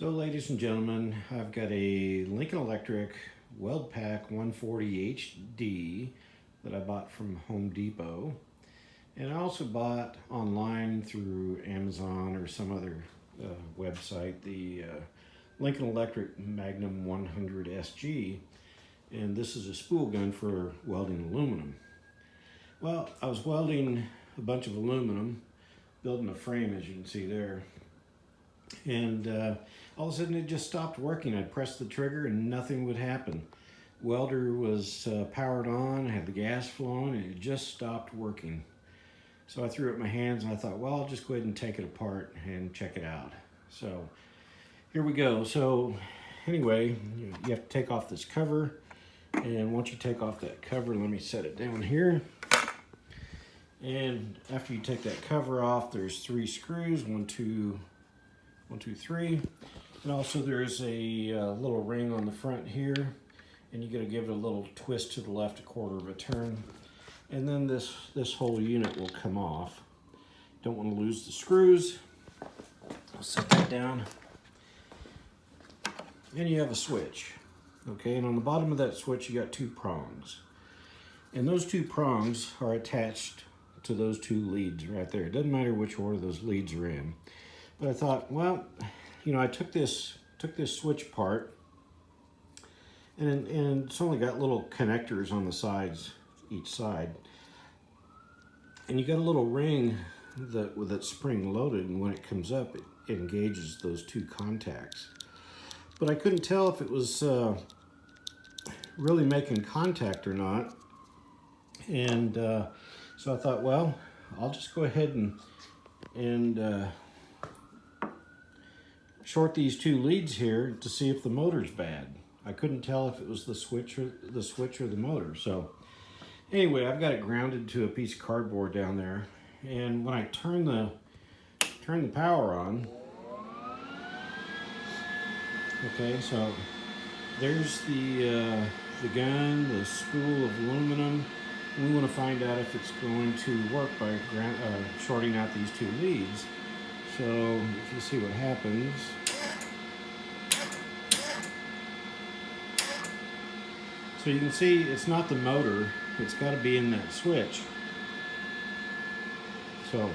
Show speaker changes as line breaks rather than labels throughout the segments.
So ladies and gentlemen, I've got a Lincoln Electric Weld Pack 140 HD that I bought from Home Depot. And I also bought online through Amazon or some other website the Lincoln Electric Magnum 100 SG. And this is a spool gun for welding aluminum. Well, I was welding a bunch of aluminum, building a frame as you can see there. And all of a sudden it just stopped working. I'd press the trigger and nothing would happen. Welder was powered on, I had the gas flowing, and it just stopped working. So I threw up my hands and I thought, well, I'll just go ahead and take it apart and check it out. So here we go. So anyway, you have to take off this cover. And once you take off that cover, let me set it down here. And after you take that cover off, there's 3 screws, 1, 2, 3. And also there's a little ring on the front here. And you got to give it a little twist to the left, 1/4 of a turn. And then this whole unit will come off. Don't want to lose the screws. I'll set that down. And you have a switch. Okay, and on the bottom of that switch you got 2 prongs. And those 2 prongs are attached to those 2 leads right there. It doesn't matter which order those leads are in. But I thought, well, you know, I took this switch part, and it's only got little connectors on the sides, each side. And you got a little ring with that spring loaded, and when it comes up, it engages those 2 contacts. But I couldn't tell if it was really making contact or not. And so I thought, well, I'll just go ahead and short these 2 leads here to see if the motor's bad. I couldn't tell if it was the switch or the motor. So anyway, I've got it grounded to a piece of cardboard down there. And when I turn the power on, okay, so there's the gun, the spool of aluminum. We want to find out if it's going to work by shorting out these 2 leads. So if you see what happens, so you can see it's not the motor, it's got to be in that switch. So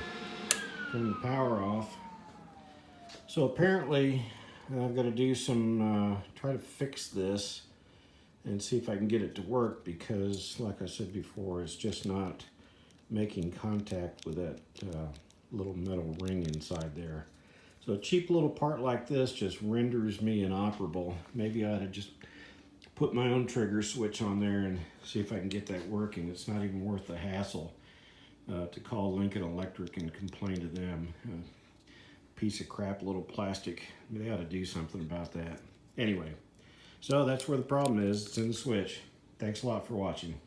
turn the power off. So apparently I've got to do some, try to fix this and see if I can get it to work, because like I said before, it's just not making contact with that little metal ring inside there. So a cheap little part like this just renders me inoperable. Maybe I ought to just put my own trigger switch on there and see if I can get that working. It's not even worth the hassle to call Lincoln Electric and complain to them. Piece of crap little plastic. They ought to do something about that. Anyway, so that's where the problem is. It's in the switch. Thanks a lot for watching.